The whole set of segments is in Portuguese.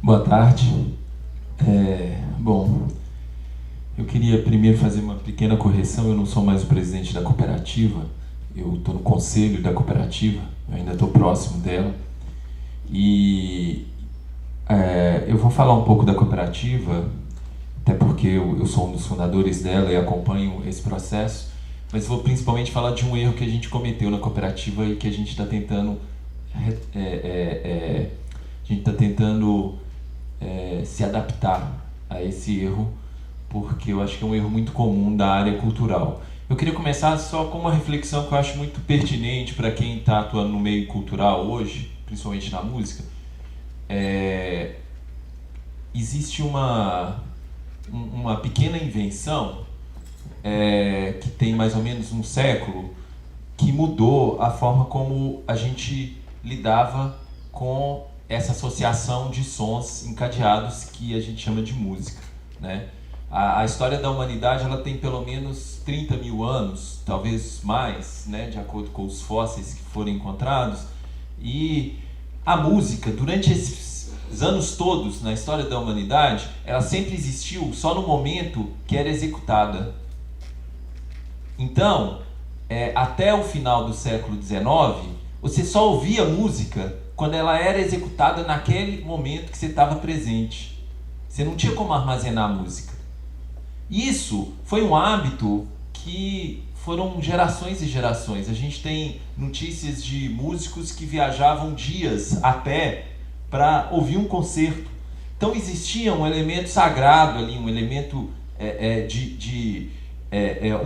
Boa tarde. Bom, eu queria primeiro fazer uma pequena correção. Eu não sou mais o presidente da cooperativa, eu estou no conselho da cooperativa, eu ainda estou próximo dela. E eu vou falar um pouco da cooperativa, até porque eu sou um dos fundadores dela e acompanho esse processo, mas vou principalmente falar de um erro que a gente cometeu na cooperativa e que a gente está tentando se adaptar a esse erro, porque eu acho que é um erro muito comum da área cultural. Eu queria começar só com uma reflexão que eu acho muito pertinente para quem está atuando no meio cultural hoje, principalmente na música. Existe uma pequena invenção que tem mais ou menos um século, que mudou a forma como a gente lidava com essa associação de sons encadeados que a gente chama de música, né? A história da humanidade, ela tem pelo menos 30 mil anos, talvez mais, né, de acordo com os fósseis que foram encontrados. E a música, durante esses anos todos na história da humanidade, ela sempre existiu só no momento que era executada. Então, até o final do século XIX, você só ouvia música quando ela era executada naquele momento que você estava presente. Você não tinha como armazenar a música. Isso foi um hábito que foram gerações e gerações. A gente tem notícias de músicos que viajavam dias a pé para ouvir um concerto. Então existia um elemento sagrado ali, um elemento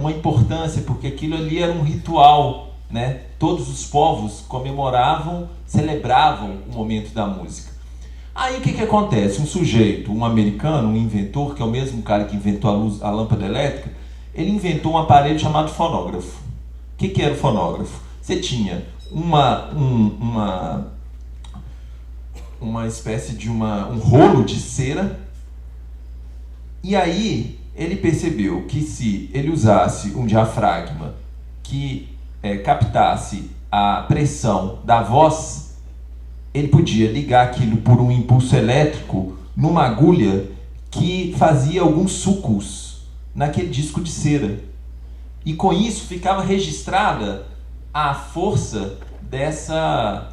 uma importância, porque aquilo ali era um ritual, né? Todos os povos comemoravam, celebravam o momento da música. Aí o que acontece? Um sujeito, um americano, um inventor, que é o mesmo cara que inventou a lâmpada elétrica, ele inventou um aparelho chamado fonógrafo. O que era o fonógrafo? Você tinha uma espécie de um rolo de cera, e aí ele percebeu que se ele usasse um diafragma que captasse a pressão da voz, ele podia ligar aquilo por um impulso elétrico numa agulha que fazia alguns sulcos naquele disco de cera. E com isso ficava registrada a força dessa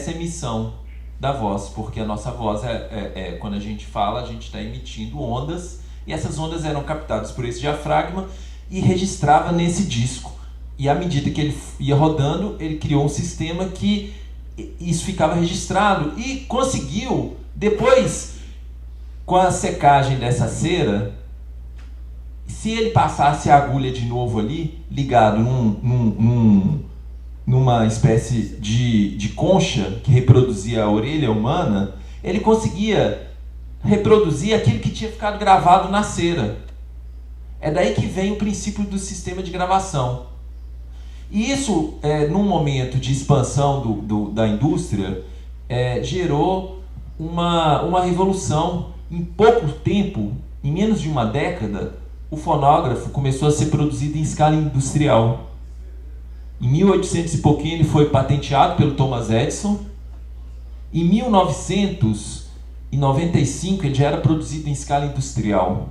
emissão da voz, porque a nossa voz, quando a gente fala, a gente está emitindo ondas, e essas ondas eram captadas por esse diafragma e registrava nesse disco. E à medida que ele ia rodando, ele criou um sistema que isso ficava registrado e conseguiu, depois, com a secagem dessa cera, se ele passasse a agulha de novo ali, ligado numa espécie de concha que reproduzia a orelha humana, ele conseguia reproduzir aquilo que tinha ficado gravado na cera. É daí que vem o princípio do sistema de gravação. E isso, num momento de expansão da indústria, gerou uma revolução. Em pouco tempo, em menos de uma década, o fonógrafo começou a ser produzido em escala industrial. Em 1800 e pouquinho ele foi patenteado pelo Thomas Edison. Em 1995 ele já era produzido em escala industrial.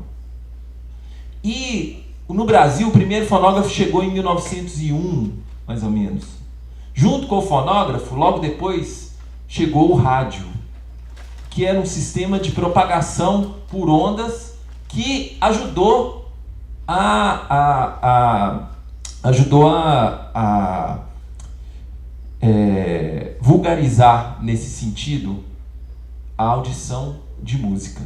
E no Brasil o primeiro fonógrafo chegou em 1901, mais ou menos. Junto com o fonógrafo, logo depois, chegou o rádio, que era um sistema de propagação por ondas que ajudou a vulgarizar, nesse sentido, a audição de música.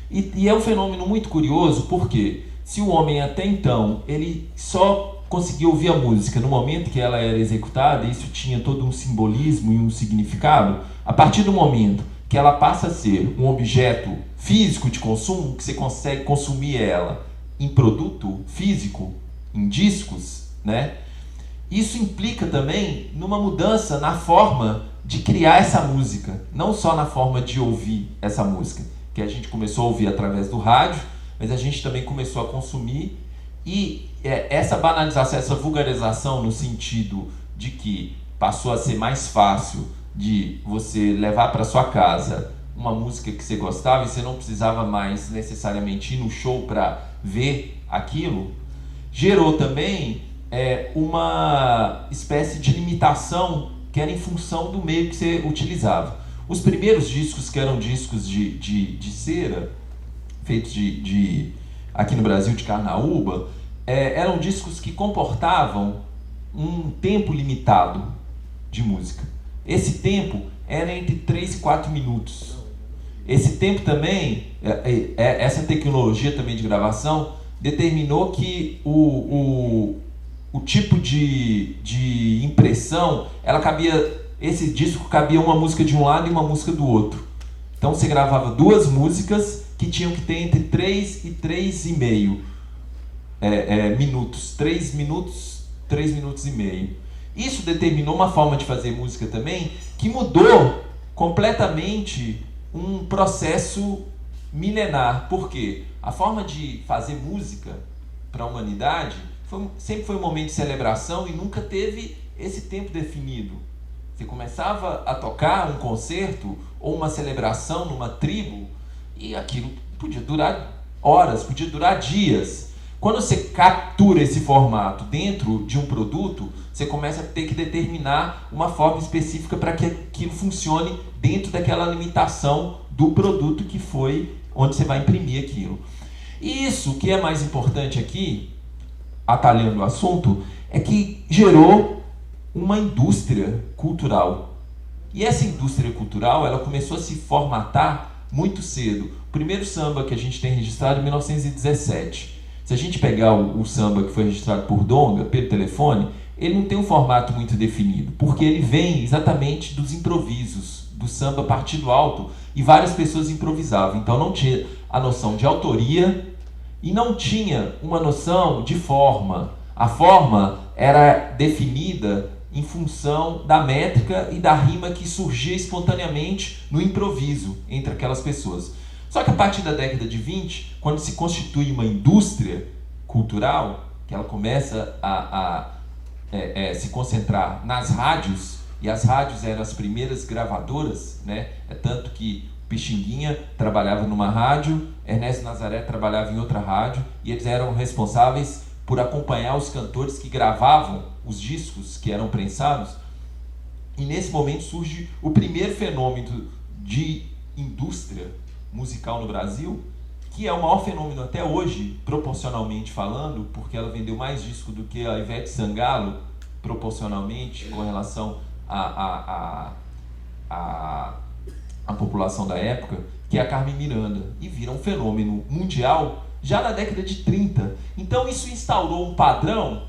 E é um fenômeno muito curioso, porque se o homem até então ele só conseguia ouvir a música no momento que ela era executada, isso tinha todo um simbolismo e um significado, a partir do momento que ela passa a ser um objeto físico de consumo, que você consegue consumir ela em produto físico, em discos, né? Isso implica também numa mudança na forma de criar essa música, não só na forma de ouvir essa música, que a gente começou a ouvir através do rádio, mas a gente também começou a consumir. E essa banalização, essa vulgarização, no sentido de que passou a ser mais fácil de você levar para sua casa uma música que você gostava e você não precisava mais necessariamente ir no show para ver aquilo, gerou também uma espécie de limitação que era em função do meio que você utilizava. Os primeiros discos, que eram discos de cera, feitos aqui no Brasil, de carnaúba, eram discos que comportavam um tempo limitado de música. Esse tempo era entre 3 e 4 minutos. Esse tempo também, essa tecnologia também de gravação, determinou que o tipo de impressão, esse disco cabia uma música de um lado e uma música do outro. Então você gravava 2 músicas que tinham que ter entre 3 e 3,5 minutos. 3 minutos e meio. Isso determinou uma forma de fazer música também que mudou completamente um processo milenar. Por quê? A forma de fazer música para a humanidade sempre foi um momento de celebração e nunca teve esse tempo definido. Você começava a tocar um concerto ou uma celebração numa tribo e aquilo podia durar horas, podia durar dias. Quando você captura esse formato dentro de um produto, você começa a ter que determinar uma forma específica para que aquilo funcione dentro daquela limitação do produto que foi onde você vai imprimir aquilo. E isso que é mais importante aqui, atalhando o assunto, é que gerou uma indústria cultural. E essa indústria cultural, ela começou a se formatar muito cedo. O primeiro samba que a gente tem registrado é em 1917. Se a gente pegar o samba que foi registrado por Donga, pelo telefone, ele não tem um formato muito definido, porque ele vem exatamente dos improvisos, do samba partido alto, e várias pessoas improvisavam. Então não tinha a noção de autoria e não tinha uma noção de forma. A forma era definida em função da métrica e da rima que surgia espontaneamente no improviso entre aquelas pessoas. Só que a partir da década de 20, quando se constitui uma indústria cultural, que ela começa a se concentrar nas rádios, e as rádios eram as primeiras gravadoras, né? Tanto que Pixinguinha trabalhava numa rádio, Ernesto Nazaré trabalhava em outra rádio, e eles eram responsáveis por acompanhar os cantores que gravavam os discos que eram prensados. E nesse momento surge o primeiro fenômeno de indústria musical no Brasil, que é o maior fenômeno até hoje, proporcionalmente falando, porque ela vendeu mais disco do que a Ivete Sangalo, proporcionalmente, com relação à população da época, que é a Carmen Miranda, e vira um fenômeno mundial já na década de 30. Então isso instaurou um padrão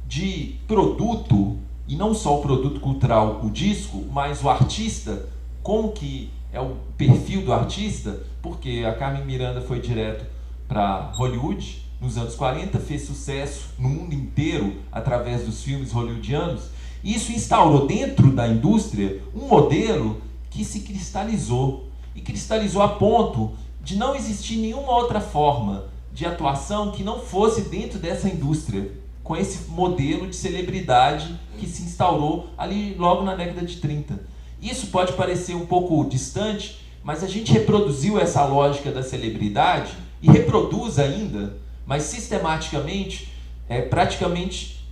de produto, e não só o produto cultural, o disco, mas o artista, como que é o perfil do artista, porque a Carmen Miranda foi direto para Hollywood nos anos 40, fez sucesso no mundo inteiro através dos filmes hollywoodianos. Isso instaurou dentro da indústria um modelo que se cristalizou, e cristalizou a ponto de não existir nenhuma outra forma de atuação que não fosse dentro dessa indústria, com esse modelo de celebridade que se instaurou ali logo na década de 30. Isso pode parecer um pouco distante, mas a gente reproduziu essa lógica da celebridade e reproduz ainda, mas sistematicamente, praticamente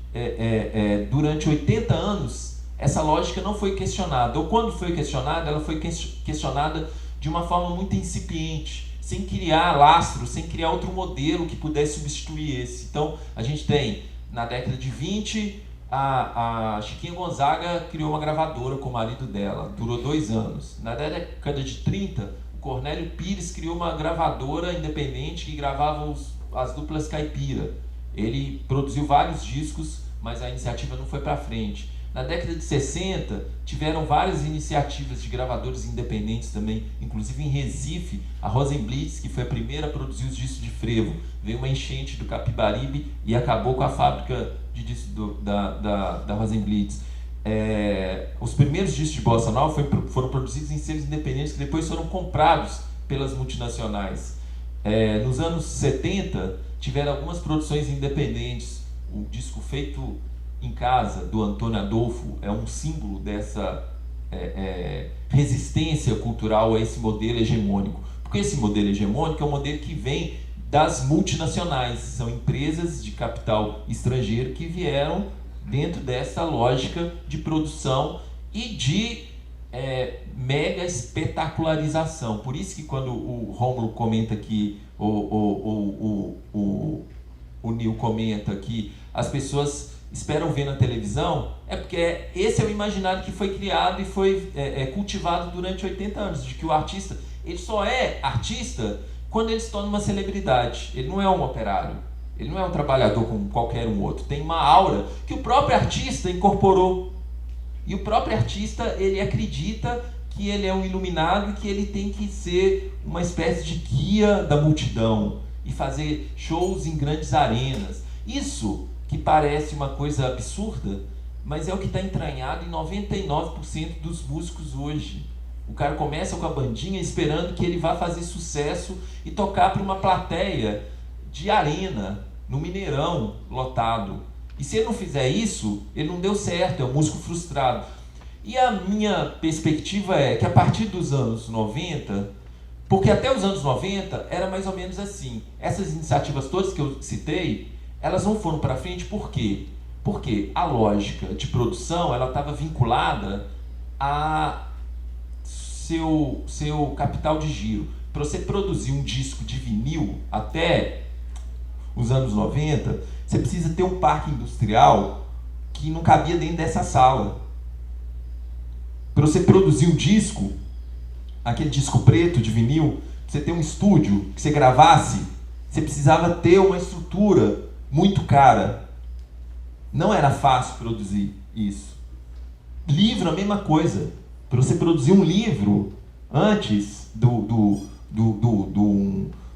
durante 80 anos, essa lógica não foi questionada. Ou quando foi questionada, ela foi questionada de uma forma muito incipiente, sem criar lastro, sem criar outro modelo que pudesse substituir esse. Então, a gente tem, na década de 20, a Chiquinha Gonzaga criou uma gravadora com o marido dela, durou 2 anos. Na década de 30, o Cornélio Pires criou uma gravadora independente que gravava as duplas caipira. Ele produziu vários discos, mas a iniciativa não foi para frente. Na década de 60, tiveram várias iniciativas de gravadores independentes também, inclusive em Recife, a Rosenblitz, que foi a primeira a produzir os discos de frevo. Veio uma enchente do Capibaribe e acabou com a fábrica de discos da Rosenblitz. Os primeiros discos de bossa nova foram produzidos em selos independentes que depois foram comprados pelas multinacionais. Nos anos 70, tiveram algumas produções independentes. O disco feito em casa, do Antônio Adolfo, é um símbolo dessa resistência cultural a esse modelo hegemônico. Porque esse modelo hegemônico é um modelo que vem das multinacionais, são empresas de capital estrangeiro que vieram dentro dessa lógica de produção e de mega espetacularização. Por isso que quando o Rômulo comenta aqui, o Nil comenta que as pessoas esperam ver na televisão, é porque esse é o imaginário que foi criado e foi cultivado durante 80 anos, de que o artista, ele só é artista quando ele se torna uma celebridade. Ele não é um operário, ele não é um trabalhador como qualquer um outro. Tem uma aura que o próprio artista incorporou. E o próprio artista, ele acredita que ele é um iluminado e que ele tem que ser uma espécie de guia da multidão e fazer shows em grandes arenas. Isso que parece uma coisa absurda, mas é o que está entranhado em 99% dos músicos hoje. O cara começa com a bandinha esperando que ele vá fazer sucesso e tocar para uma plateia de arena, no Mineirão, lotado. E se ele não fizer isso, ele não deu certo, é um músico frustrado. E a minha perspectiva é que a partir dos anos 90, porque até os anos 90 era mais ou menos assim, essas iniciativas todas que eu citei, elas não foram para frente. Por quê? Porque a lógica de produção ela estava vinculada a seu capital de giro. Para você produzir um disco de vinil até os anos 90, você precisa ter um parque industrial que não cabia dentro dessa sala. Para você produzir um disco, aquele disco preto de vinil, você ter um estúdio que você gravasse, você precisava ter uma estrutura muito cara. Não era fácil produzir isso. Livro, a mesma coisa. Para você produzir um livro antes do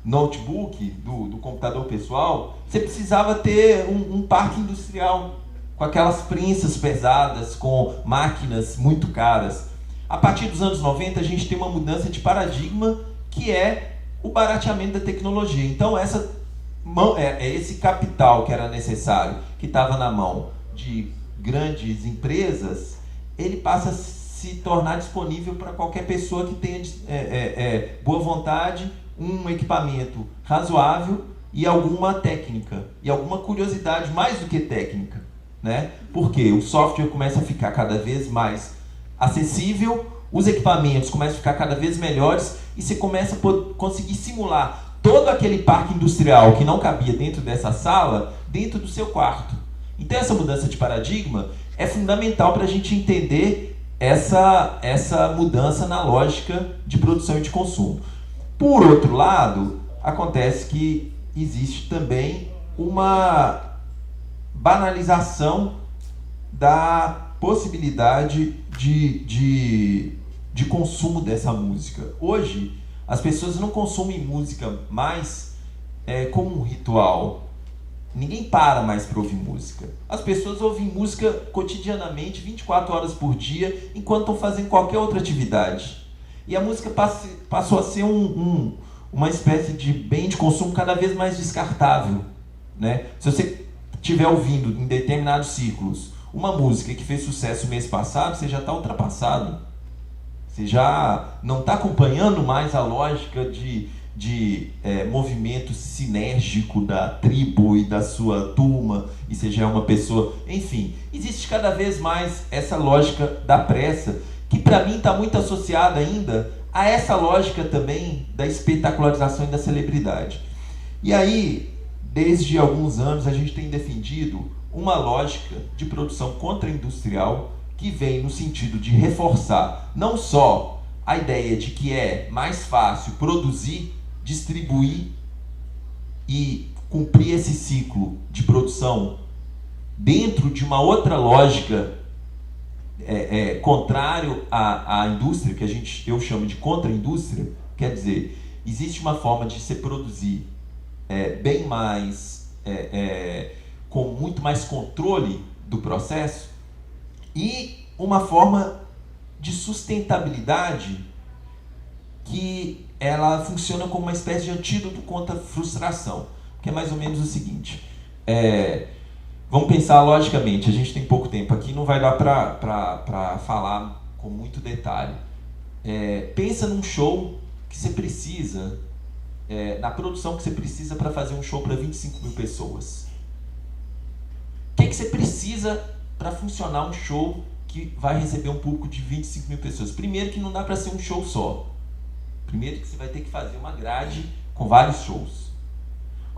notebook, do computador pessoal, você precisava ter um parque industrial com aquelas prensas pesadas, com máquinas muito caras. A partir dos anos 90, a gente tem uma mudança de paradigma que é o barateamento da tecnologia. Então, esse capital que era necessário, que estava na mão de grandes empresas, ele passa a se tornar disponível para qualquer pessoa que tenha boa vontade, um equipamento razoável e alguma técnica, e alguma curiosidade mais do que técnica, né? Porque o software começa a ficar cada vez mais acessível, os equipamentos começam a ficar cada vez melhores e você começa a conseguir simular todo aquele parque industrial que não cabia dentro dessa sala, dentro do seu quarto. Então essa mudança de paradigma é fundamental para a gente entender essa mudança na lógica de produção e de consumo. Por outro lado, acontece que existe também uma banalização da possibilidade de consumo dessa música. Hoje, as pessoas não consomem música mais como um ritual. Ninguém para mais para ouvir música. As pessoas ouvem música cotidianamente, 24 horas por dia, enquanto estão fazendo qualquer outra atividade. E a música passou a ser uma espécie de bem de consumo cada vez mais descartável, né? Se você estiver ouvindo em determinados círculos uma música que fez sucesso mês passado, você já está ultrapassado. Você já não está acompanhando mais a lógica de movimento sinérgico da tribo e da sua turma, e você já é uma pessoa... Enfim, existe cada vez mais essa lógica da pressa, que para mim está muito associada ainda a essa lógica também da espetacularização e da celebridade. E aí, desde alguns anos, a gente tem defendido uma lógica de produção contra-industrial que vem no sentido de reforçar não só a ideia de que é mais fácil produzir, distribuir e cumprir esse ciclo de produção dentro de uma outra lógica contrário à indústria, que eu chamo de contra-indústria. Quer dizer, existe uma forma de se produzir bem mais, com muito mais controle do processo, e uma forma de sustentabilidade que ela funciona como uma espécie de antídoto contra a frustração, que é mais ou menos o seguinte. Vamos pensar logicamente, a gente tem pouco tempo aqui, não vai dar para falar com muito detalhe. Pensa num show que você precisa, na produção que você precisa para fazer um show para 25 mil pessoas. O que você precisa para funcionar um show que vai receber um público de 25 mil pessoas? Primeiro que não dá para ser um show só. Primeiro que você vai ter que fazer uma grade com vários shows.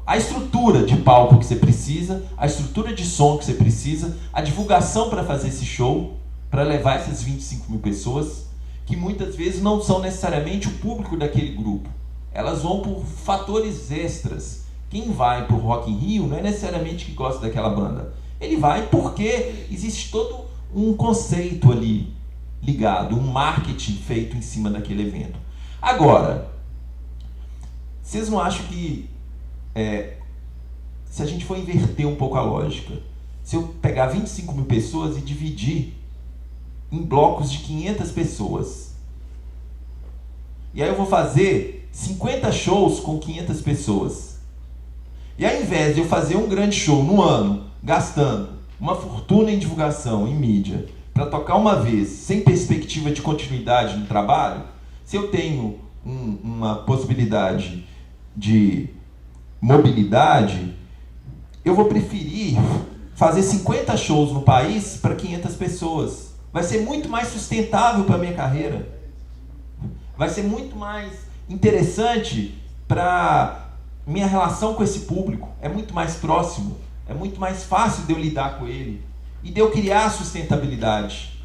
A estrutura de palco que você precisa, a estrutura de som que você precisa, a divulgação para fazer esse show, para levar essas 25 mil pessoas, que muitas vezes não são necessariamente o público daquele grupo. Elas vão por fatores extras. Quem vai para o Rock in Rio não é necessariamente que gosta daquela banda. Ele vai porque existe todo um conceito ali ligado, um marketing feito em cima daquele evento. Agora, vocês não acham que se a gente for inverter um pouco a lógica, se eu pegar 25 mil pessoas e dividir em blocos de 500 pessoas, e aí eu vou fazer 50 shows com 500 pessoas, e ao invés de eu fazer um grande show no ano, gastando uma fortuna em divulgação, em mídia, para tocar uma vez, sem perspectiva de continuidade no trabalho, se eu tenho uma possibilidade de mobilidade, eu vou preferir fazer 50 shows no país para 500 pessoas. Vai ser muito mais sustentável para a minha carreira. Vai ser muito mais interessante para minha relação com esse público. É muito mais próximo. É muito mais fácil de eu lidar com ele. E de eu criar sustentabilidade.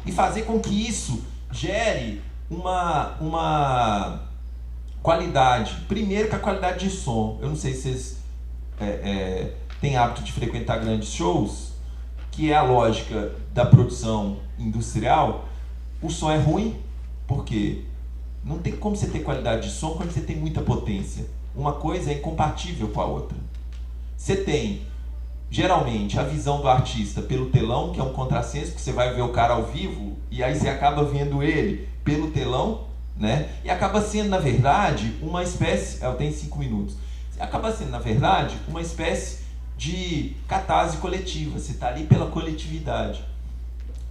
E fazer com que isso gere uma qualidade. Primeiro que a qualidade de som. Eu não sei se vocês têm hábito de frequentar grandes shows, que é a lógica da produção industrial. O som é ruim, porque não tem como você ter qualidade de som quando você tem muita potência. Uma coisa é incompatível com a outra. Você tem, geralmente, a visão do artista pelo telão, que é um contrassenso, que você vai ver o cara ao vivo, e aí você acaba vendo ele pelo telão, né? E acaba sendo, na verdade, uma espécie... Eu tenho 5 minutos. Acaba sendo, na verdade, uma espécie de catarse coletiva. Você está ali pela coletividade.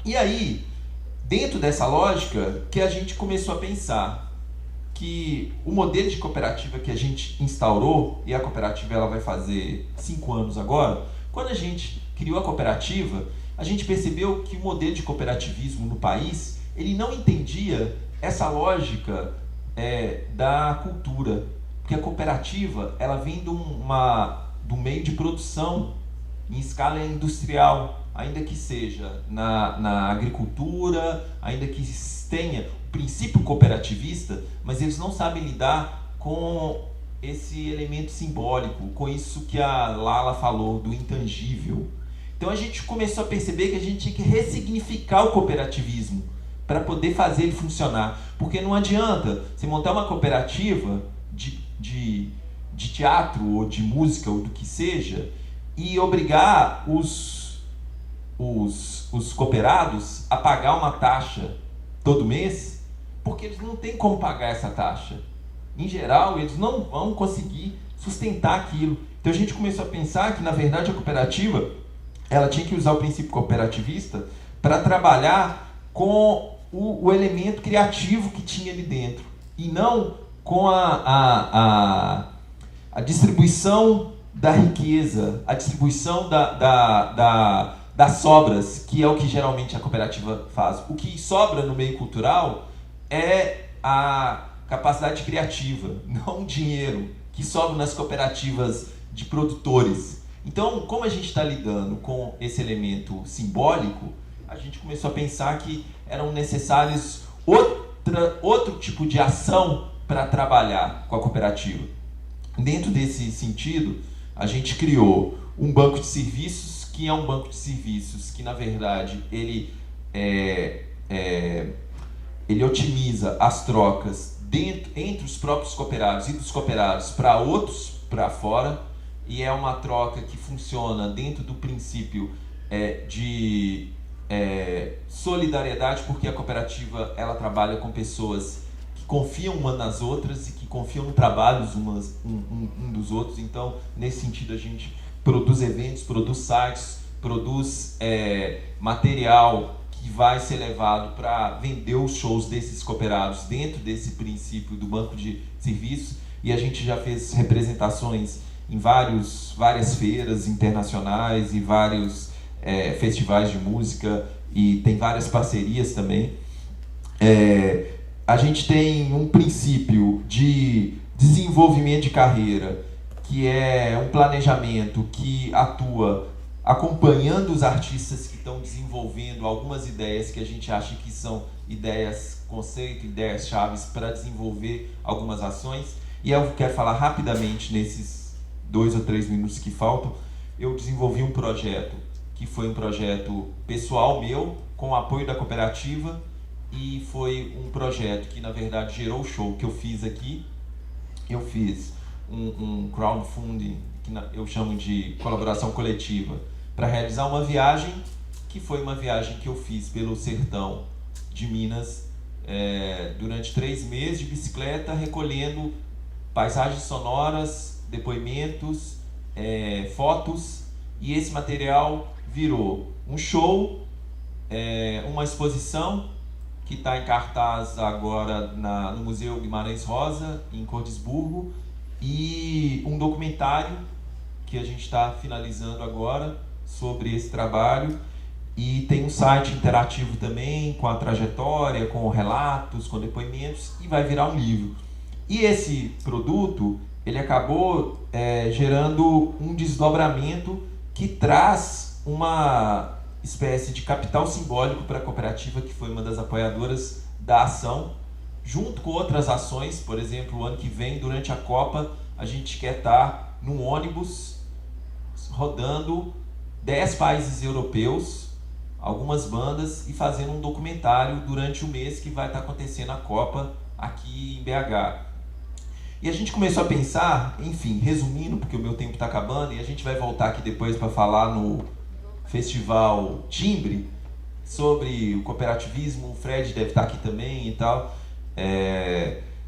E aí, dentro dessa lógica, que a gente começou a pensar que o modelo de cooperativa que a gente instaurou, e a cooperativa ela vai fazer 5 anos agora, quando a gente criou a cooperativa, a gente percebeu que o modelo de cooperativismo no país, ele não entendia essa lógica da cultura. Porque a cooperativa, ela vem do meio de produção em escala industrial, ainda que seja na agricultura, ainda que tenha o princípio cooperativista, mas eles não sabem lidar com esse elemento simbólico, com isso que a Lala falou, do intangível. Então a gente começou a perceber que a gente tinha que ressignificar o cooperativismo para poder fazer ele funcionar. Porque não adianta você montar uma cooperativa de teatro ou de música ou do que seja e obrigar os cooperados a pagar uma taxa todo mês, porque eles não têm como pagar essa taxa. Em geral, eles não vão conseguir sustentar aquilo. Então a gente começou a pensar que, na verdade, a cooperativa ela tinha que usar o princípio cooperativista para trabalhar com o elemento criativo que tinha ali dentro, e não com a distribuição da riqueza, a distribuição das sobras, que é o que geralmente a cooperativa faz. O que sobra no meio cultural é a capacidade criativa, não o dinheiro que sobra nas cooperativas de produtores. Então, como a gente está lidando com esse elemento simbólico, a gente começou a pensar que eram necessários outro tipo de ação para trabalhar com a cooperativa. Dentro desse sentido, a gente criou um banco de serviços, que é um banco de serviços que, na verdade, ele otimiza as trocas entre os próprios cooperados e dos cooperados para outros, para fora, e é uma troca que funciona dentro do princípio de solidariedade, porque a cooperativa ela trabalha com pessoas que confiam umas nas outras e que confiam no trabalho um dos outros. Então, nesse sentido, a gente produz eventos, produz sites, produz material que vai ser levado para vender os shows desses cooperados dentro desse princípio do banco de serviços, e a gente já fez representações em várias feiras internacionais e vários festivais de música, e tem várias parcerias também. A gente tem um princípio de desenvolvimento de carreira, que é um planejamento que atua acompanhando os artistas que estão desenvolvendo algumas ideias que a gente acha que são ideias conceito, ideias chaves para desenvolver algumas ações. E eu quero falar rapidamente nesses 2 ou 3 minutos que faltam. Eu desenvolvi um projeto que foi um projeto pessoal meu, com o apoio da cooperativa, e foi um projeto que, na verdade, gerou o show que eu fiz aqui. Eu fiz um crowdfunding, que eu chamo de colaboração coletiva, para realizar uma viagem, que foi uma viagem que eu fiz pelo sertão de Minas, durante 3 meses de bicicleta, recolhendo paisagens sonoras, depoimentos, fotos, e esse material virou um show, uma exposição que está em cartaz agora no Museu Guimarães Rosa, em Cordisburgo, e um documentário que a gente está finalizando agora sobre esse trabalho, e tem um site interativo também, com a trajetória, com relatos, com depoimentos, e vai virar um livro. E esse produto, ele acabou gerando um desdobramento que traz uma espécie de capital simbólico para a cooperativa, que foi uma das apoiadoras da ação, junto com outras ações. Por exemplo, o ano que vem, durante a Copa, a gente quer estar num ônibus rodando 10 países europeus, algumas bandas, e fazendo um documentário durante o mês que vai estar acontecendo a Copa aqui em BH. E a gente começou a pensar, enfim, resumindo, porque o meu tempo está acabando, e a gente vai voltar aqui depois para falar no Festival Timbre, sobre o cooperativismo. O Fred deve estar aqui também e tal.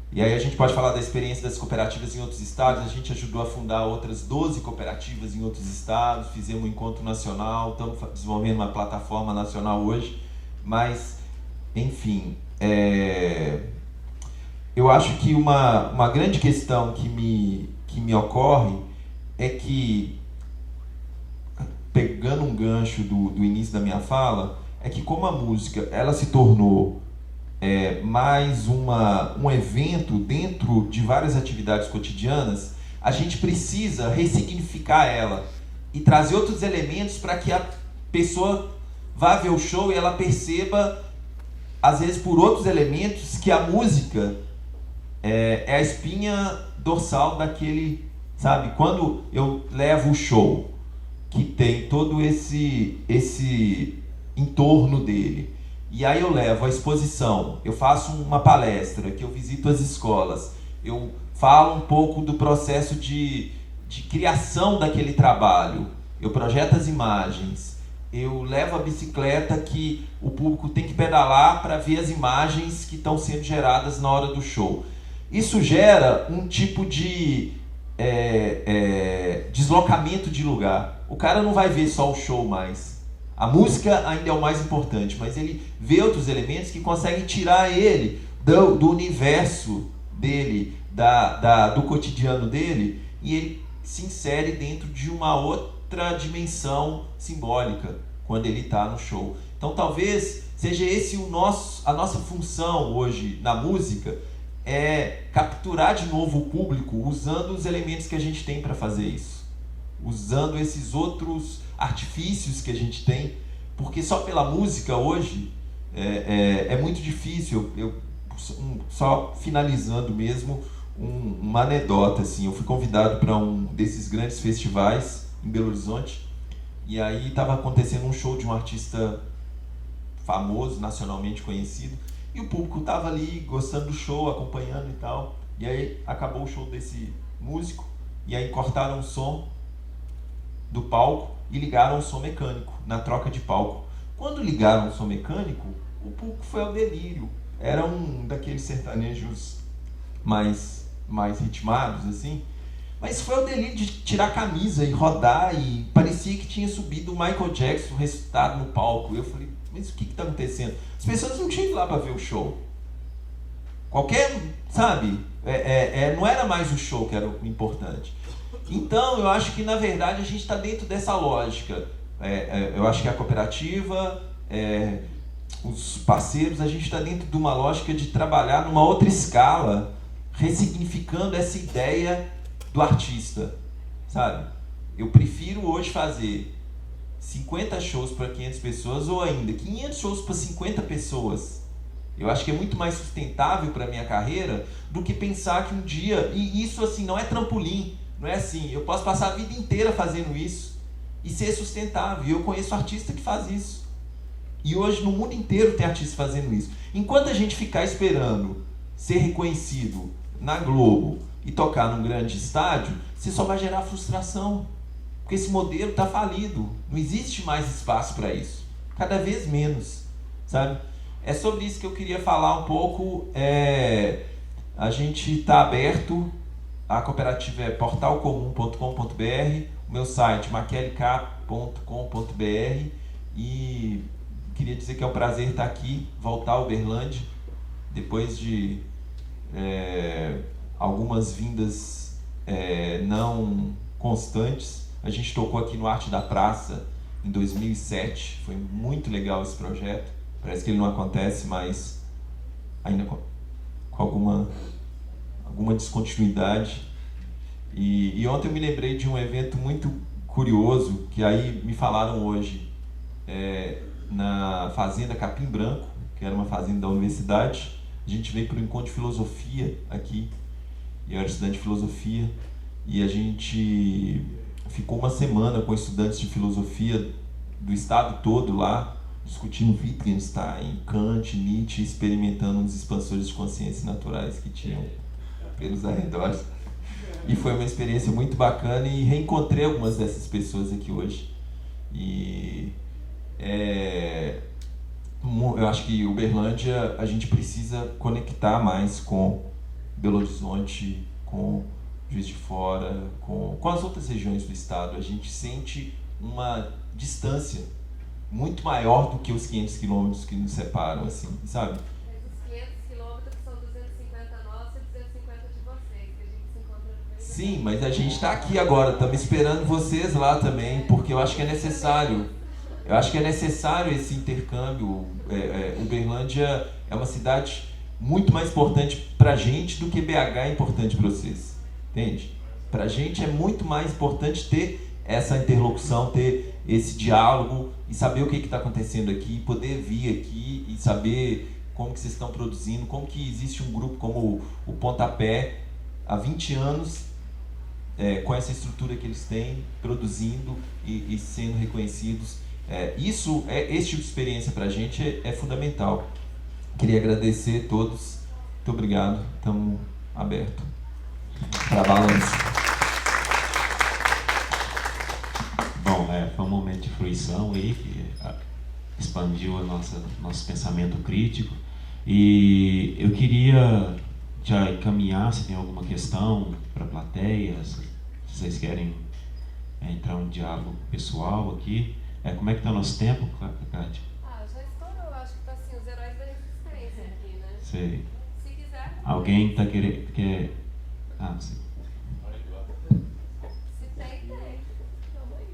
E aí a gente pode falar da experiência das cooperativas em outros estados. A gente ajudou a fundar outras 12 cooperativas em outros estados, fizemos um encontro nacional, estamos desenvolvendo uma plataforma nacional hoje. Mas, enfim, eu acho que uma grande questão que me ocorre é que, pegando um gancho do início da minha fala, é que como a música ela se tornou mais um evento dentro de várias atividades cotidianas, a gente precisa ressignificar ela e trazer outros elementos para que a pessoa vá ver o show e ela perceba, às vezes por outros elementos, que a música é a espinha dorsal daquele, sabe? Quando eu levo o show, que tem todo esse entorno dele, e aí eu levo a exposição, eu faço uma palestra, que eu visito as escolas, eu falo um pouco do processo de criação daquele trabalho, eu projeto as imagens, eu levo a bicicleta que o público tem que pedalar para ver as imagens que estão sendo geradas na hora do show. Isso gera um tipo de deslocamento de lugar. O cara não vai ver só o show mais. A música ainda é o mais importante, mas ele vê outros elementos que conseguem tirar ele do universo dele, do cotidiano dele, e ele se insere dentro de uma outra dimensão simbólica quando ele está no show. Então talvez seja esse a nossa função hoje na música, capturar de novo o público usando os elementos que a gente tem para fazer isso, usando esses outros artifícios que a gente tem, porque só pela música hoje é muito difícil. Só finalizando mesmo, uma anedota, assim, eu fui convidado para um desses grandes festivais em Belo Horizonte, e aí estava acontecendo um show de um artista famoso, nacionalmente conhecido, e o público estava ali gostando do show, acompanhando e tal. E aí acabou o show desse músico, e aí cortaram o som do palco e ligaram o som mecânico na troca de palco. Quando ligaram o som mecânico, o público foi ao delírio. Era um daqueles sertanejos mais ritmados, assim, mas foi ao delírio de tirar a camisa e rodar, e parecia que tinha subido o Michael Jackson ressuscitado no palco. Eu falei, mas o que está acontecendo? As pessoas não tinham ido lá para ver o show. Qualquer, sabe? Não era mais o show que era o importante. Então, eu acho que, na verdade, a gente está dentro dessa lógica. Eu acho que a cooperativa, os parceiros, a gente está dentro de uma lógica de trabalhar numa outra escala, ressignificando essa ideia do artista, sabe? Eu prefiro hoje fazer 50 shows para 500 pessoas ou ainda 500 shows para 50 pessoas. Eu acho que é muito mais sustentável para a minha carreira do que pensar que um dia... E isso, assim, não é trampolim. Não é assim, eu posso passar a vida inteira fazendo isso e ser sustentável. E eu conheço artista que faz isso. E hoje no mundo inteiro tem artista fazendo isso. Enquanto a gente ficar esperando ser reconhecido na Globo e tocar num grande estádio, você só vai gerar frustração. Porque esse modelo está falido. Não existe mais espaço para isso. Cada vez menos, sabe? É sobre isso que eu queria falar um pouco. A gente está aberto. A cooperativa é portalcomum.com.br. O meu site, maquelk.com.br. E queria dizer que é um prazer estar aqui, voltar a Uberlândia, depois de algumas vindas não constantes. A gente tocou aqui no Arte da Praça em 2007, foi muito legal esse projeto. Parece que ele não acontece, mas ainda com alguma descontinuidade. E ontem eu me lembrei de um evento muito curioso, que aí me falaram hoje, na Fazenda Capim Branco, que era uma fazenda da universidade. A gente veio para o encontro de filosofia aqui, e eu era estudante de filosofia, e a gente ficou uma semana com estudantes de filosofia do estado todo lá, discutindo Wittgenstein, Kant, Nietzsche, experimentando uns expansores de consciência naturais que tinham pelos arredores. E foi uma experiência muito bacana e reencontrei algumas dessas pessoas aqui hoje. E eu acho que Uberlândia, a gente precisa conectar mais com Belo Horizonte, com Juiz de Fora, com as outras regiões do estado. A gente sente uma distância muito maior do que os 500 quilômetros que nos separam, assim, sabe? Mas os 500 quilômetros são 250 nossos e 250 de vocês, que a gente se encontra no meio. Sim, mas a gente está aqui agora, estamos esperando vocês lá também, porque eu acho que é necessário. Eu acho que é necessário esse intercâmbio. Uberlândia é uma cidade muito mais importante para a gente do que BH é importante para vocês, entende? Para a gente é muito mais importante ter essa interlocução, ter esse diálogo e saber o que está acontecendo aqui, poder vir aqui e saber como que vocês estão produzindo, como que existe um grupo como o Pontapé há 20 anos, com essa estrutura que eles têm, produzindo e sendo reconhecidos. Esse tipo de experiência para a gente é fundamental. Queria agradecer a todos, muito obrigado, estamos abertos para balanço. Bom, foi um momento de fruição aí, que expandiu nosso pensamento crítico. E eu queria já encaminhar, se tem alguma questão para a plateia, se vocês querem entrar em um diálogo pessoal aqui. Como é que está o nosso tempo, Cátia? Já estourou, acho que está assim, os heróis da resistência aqui, né? Sei. Se quiser. Alguém está querendo... sim. Se tem. Tamo aí.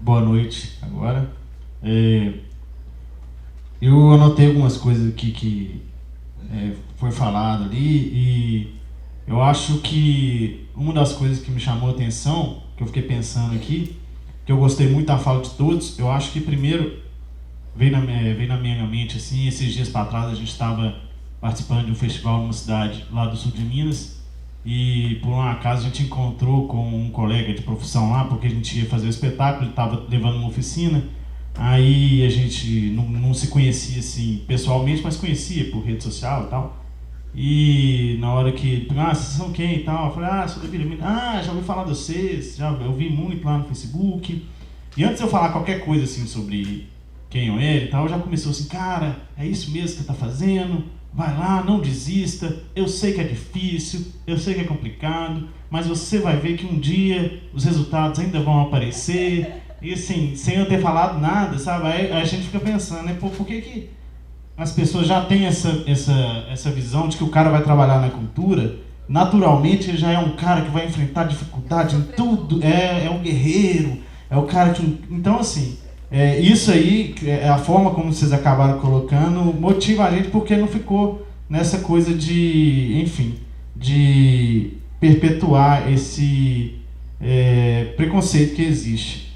Boa noite, agora. Eu anotei algumas coisas aqui que foi falado ali e eu acho que uma das coisas que me chamou a atenção, que eu fiquei pensando aqui, que eu gostei muito da fala de todos, eu acho que primeiro veio na minha mente, assim, esses dias para trás a gente estava participando de um festival numa cidade lá do sul de Minas e por um acaso a gente encontrou com um colega de profissão lá, porque a gente ia fazer o espetáculo, ele estava levando uma oficina. Aí a gente não se conhecia assim pessoalmente, mas conhecia por rede social e tal. E na hora que, vocês são quem e tal? Eu falei, sou da Vila Minas. Já ouvi falar de vocês, eu vi muito lá no Facebook. E antes de eu falar qualquer coisa assim sobre quem eu era e tal, já começou assim, cara, é isso mesmo que você tá fazendo? vai lá, não desista, eu sei que é difícil, eu sei que é complicado, mas você vai ver que um dia os resultados ainda vão aparecer, e assim, sem eu ter falado nada, sabe? Aí a gente fica pensando, né, por que as pessoas já têm essa visão de que o cara vai trabalhar na cultura, naturalmente ele já é um cara que vai enfrentar dificuldade em tudo, é um guerreiro, é o cara que... Então, assim, isso aí, a forma como vocês acabaram colocando, motiva a gente porque não ficou nessa coisa de, enfim, de perpetuar esse preconceito que existe.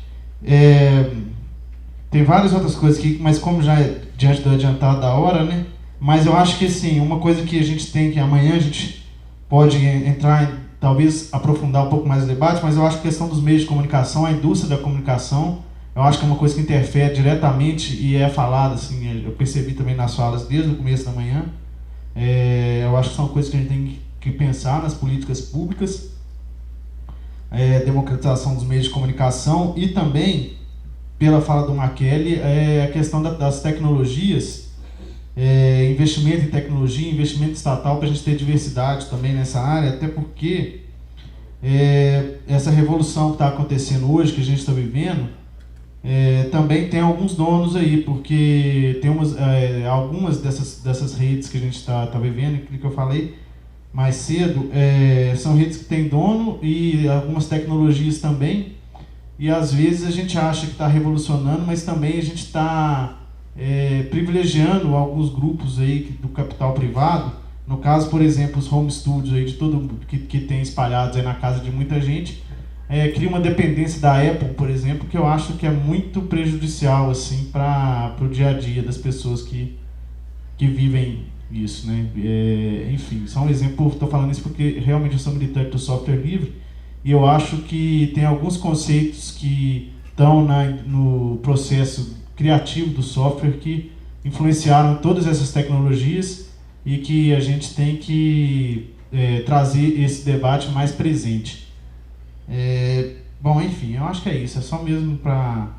Tem várias outras coisas aqui, mas como já é diante do adiantado da hora, né? Mas eu acho que, assim, uma coisa que a gente tem que amanhã a gente pode entrar, talvez aprofundar um pouco mais o debate, mas eu acho que a questão dos meios de comunicação, a indústria da comunicação, eu acho que é uma coisa que interfere diretamente e é falada, assim, eu percebi também nas falas desde o começo da manhã. Eu acho que são coisas que a gente tem que pensar nas políticas públicas, democratização dos meios de comunicação e também, pela fala do Makely, a questão das tecnologias, investimento em tecnologia, investimento estatal para a gente ter diversidade também nessa área, até porque essa revolução que está acontecendo hoje, que a gente está vivendo, também tem alguns donos aí, porque tem algumas dessas redes que a gente está vivendo, que eu falei mais cedo, são redes que têm dono e algumas tecnologias também, e às vezes a gente acha que está revolucionando, mas também a gente está privilegiando alguns grupos aí do capital privado. No caso, por exemplo, os home studios aí de todo que tem espalhados aí na casa de muita gente, cria uma dependência da Apple, por exemplo, que eu acho que é muito prejudicial assim para o dia a dia das pessoas que vivem isso, né? Enfim, só um exemplo. Estou falando isso porque realmente eu sou militante do software livre e eu acho que tem alguns conceitos que estão no processo criativo do software que influenciaram todas essas tecnologias e que a gente tem que trazer esse debate mais presente. Bom, enfim, eu acho que é isso. É só mesmo para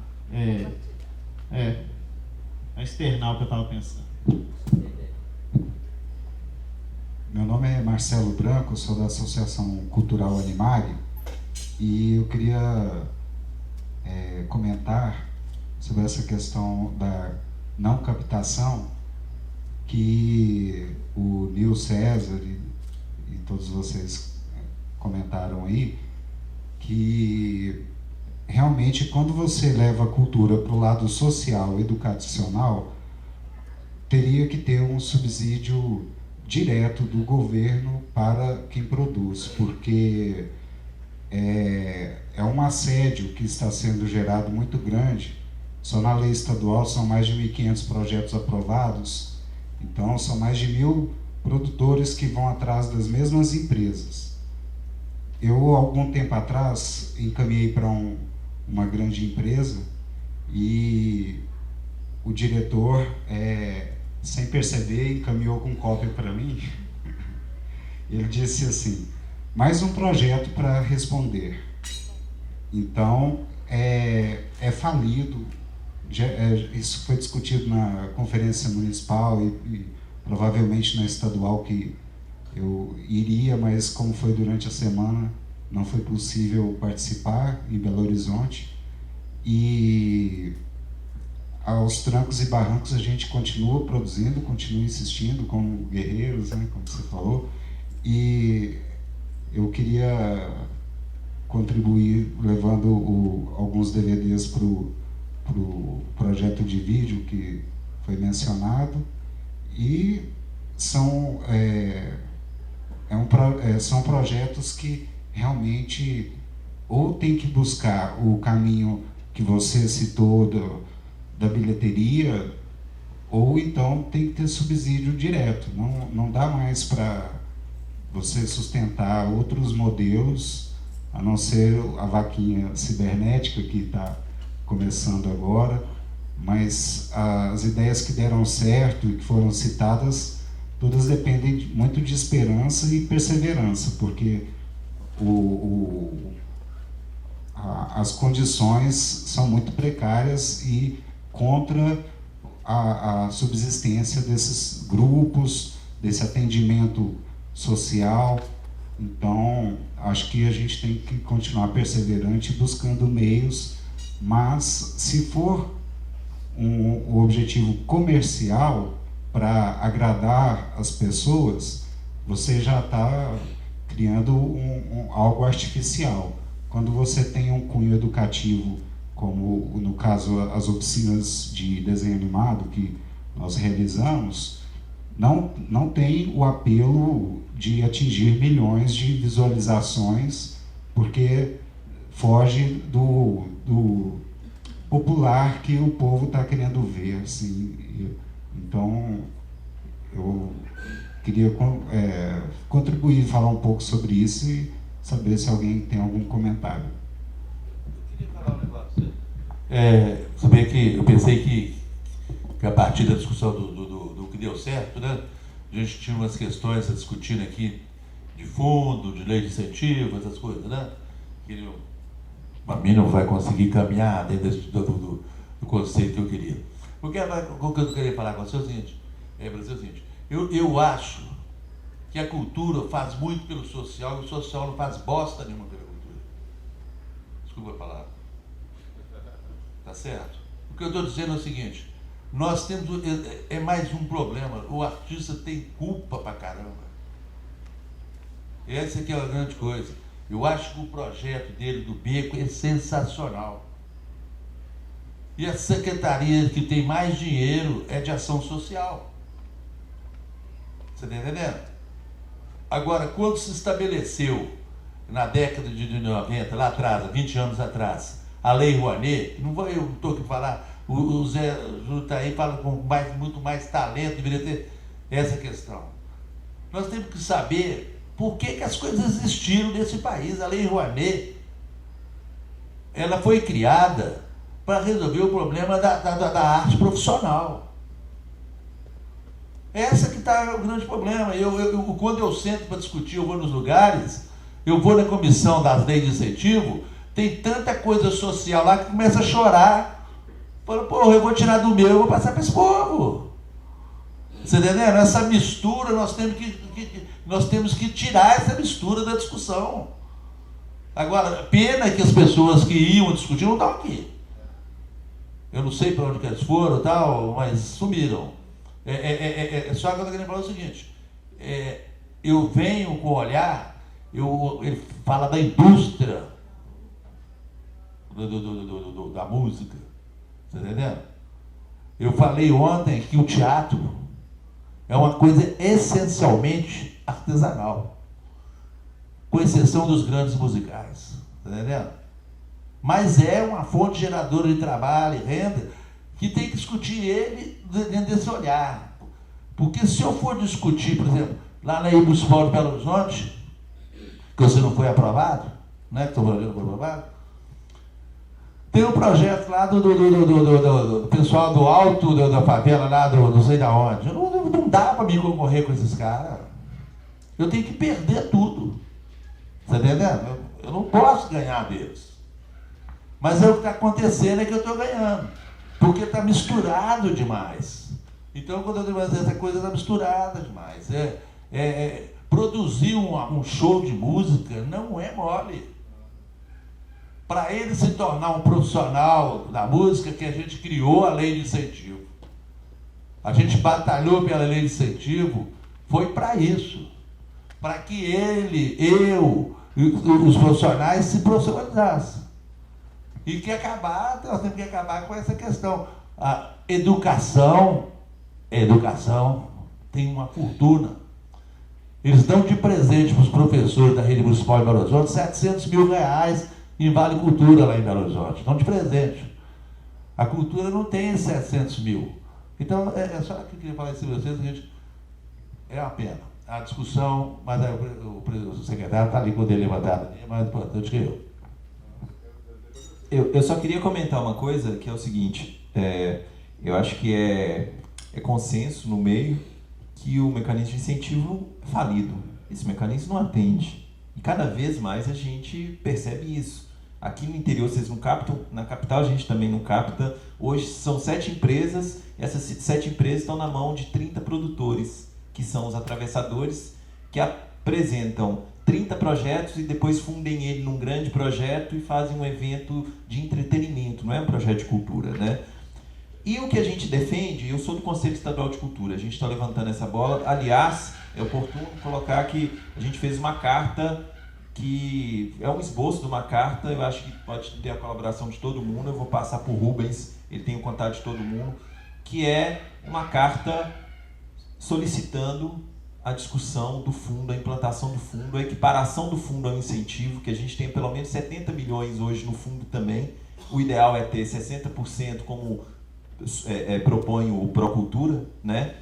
externar o que eu estava pensando. Meu nome é Marcelo Branco, sou da Associação Cultural Animário e eu queria comentar sobre essa questão da não captação que o Nil César e todos vocês comentaram aí, que realmente quando você leva a cultura para o lado social, educacional, teria que ter um subsídio direto do governo para quem produz, porque é um assédio que está sendo gerado muito grande. Só na lei estadual são mais de 1.500 projetos aprovados, então são mais de 1.000 produtores que vão atrás das mesmas empresas. Eu, algum tempo atrás, encaminhei para uma grande empresa e o diretor, sem perceber, encaminhou com cópia para mim. Ele disse assim: mais um projeto para responder. Então, é falido. Isso foi discutido na conferência municipal e provavelmente na estadual, que eu iria, mas como foi durante a semana, não foi possível participar em Belo Horizonte. E aos trancos e barrancos a gente continua produzindo, continua insistindo como guerreiros, né, como você falou. E eu queria contribuir levando alguns DVDs para o projeto de vídeo que foi mencionado, e são projetos que realmente ou tem que buscar o caminho que você citou da bilheteria, ou então tem que ter subsídio direto. Não dá mais para você sustentar outros modelos, a não ser a vaquinha cibernética que está começando agora, mas as ideias que deram certo e que foram citadas, todas dependem muito de esperança e perseverança, porque as condições são muito precárias e contra a subsistência desses grupos, desse atendimento social. Então, acho que a gente tem que continuar perseverante buscando meios, mas se for um objetivo comercial para agradar as pessoas, você já está criando algo artificial. Quando você tem um cunho educativo, como no caso as oficinas de desenho animado que nós realizamos, não tem o apelo de atingir milhões de visualizações, porque foge do popular que o povo está querendo ver. Assim. Então, eu queria contribuir, falar um pouco sobre isso e saber se alguém tem algum comentário. Eu queria falar um negócio. Sabia que eu pensei que a partir da discussão do que deu certo, né? A gente tinha umas questões a discutir aqui de fundo, de lei de incentivo, essas coisas, né? Que a mim não vai conseguir caminhar dentro do conceito que eu queria. Porque o que eu queria falar com você é o seguinte, eu acho que a cultura faz muito pelo social e o social não faz bosta nenhuma pela cultura. Desculpa a palavra. Tá certo? O que eu estou dizendo é o seguinte, nós temos, é mais um problema, o artista tem culpa pra caramba. Essa aqui é a grande coisa. Eu acho que o projeto dele do Beco é sensacional. E a secretaria que tem mais dinheiro é de ação social. Você está entendendo? Agora, quando se estabeleceu, na década de 90, lá atrás, 20 anos atrás, a Lei Rouanet, não vou eu estou aqui falar, o Zé Jutaí fala com muito mais talento, deveria ter essa questão. Nós temos que saber por que as coisas existiram nesse país. A Lei Rouanet, ela foi criada para resolver o problema da arte profissional. Essa que está o grande problema. Quando eu sento para discutir, eu vou nos lugares, eu vou na comissão das leis de incentivo, tem tanta coisa social lá que começa a chorar. Fala, porra, eu vou tirar do meu, eu vou passar para esse povo. Você entendeu? Essa mistura, nós temos que tirar essa mistura da discussão. Agora, pena que as pessoas que iam discutir não estão aqui. Eu não sei para onde que eles foram, tal, mas sumiram. Só que eu queria falar o seguinte, eu venho com o olhar, ele fala da indústria da música, tá entendendo? Eu falei ontem que o teatro é uma coisa essencialmente artesanal, com exceção dos grandes musicais, tá entendendo? Mas é uma fonte geradora de trabalho e renda que tem que discutir ele dentro desse olhar. Porque se eu for discutir, por exemplo, lá na Municipal de Belo Horizonte, que você não foi aprovado, né, que estou olhando para aprovado, tem um projeto lá do pessoal do alto da favela, lá não sei da onde. Não dá para me concorrer com esses caras. Eu tenho que perder tudo. Você está entendendo? Eu não posso ganhar deles. Mas o que está acontecendo é que eu estou ganhando. Porque está misturado demais. Então, quando eu digo essa coisa está misturada demais. Produzir um show de música não é mole. Para ele se tornar um profissional da música, que a gente criou a lei de incentivo. A gente batalhou pela lei de incentivo, foi para isso. Para que os profissionais se profissionalizassem. E nós temos que acabar com essa questão. A educação tem uma fortuna. Eles dão de presente para os professores da rede municipal de Belo Horizonte 700 mil reais em Vale Cultura lá em Belo Horizonte. Dão de presente. A cultura não tem 700 mil. Então, só que eu queria falar isso para vocês, gente, é uma pena. A discussão, mas o secretário está ali com o dele levantado, é mais importante que eu. Eu só queria comentar uma coisa, que é o seguinte, eu acho que é consenso no meio que o mecanismo de incentivo é falido. Esse mecanismo não atende. E cada vez mais a gente percebe isso. Aqui no interior vocês não captam, na capital a gente também não capta. Hoje são 7 empresas, essas 7 empresas estão na mão de 30 produtores, que são os atravessadores, que apresentam 30 projetos e depois fundem ele num grande projeto e fazem um evento de entretenimento, não é um projeto de cultura, né? E o que a gente defende, eu sou do Conselho Estadual de Cultura, a gente está levantando essa bola. Aliás, é oportuno colocar que a gente fez uma carta que é um esboço de uma carta, eu acho que pode ter a colaboração de todo mundo, eu vou passar por Rubens, ele tem o contato de todo mundo, que é uma carta solicitando a discussão do fundo, a implantação do fundo, a equiparação do fundo ao incentivo, que a gente tem pelo menos 70 milhões hoje no fundo também. O ideal é ter 60%, como propõe o Procultura, né?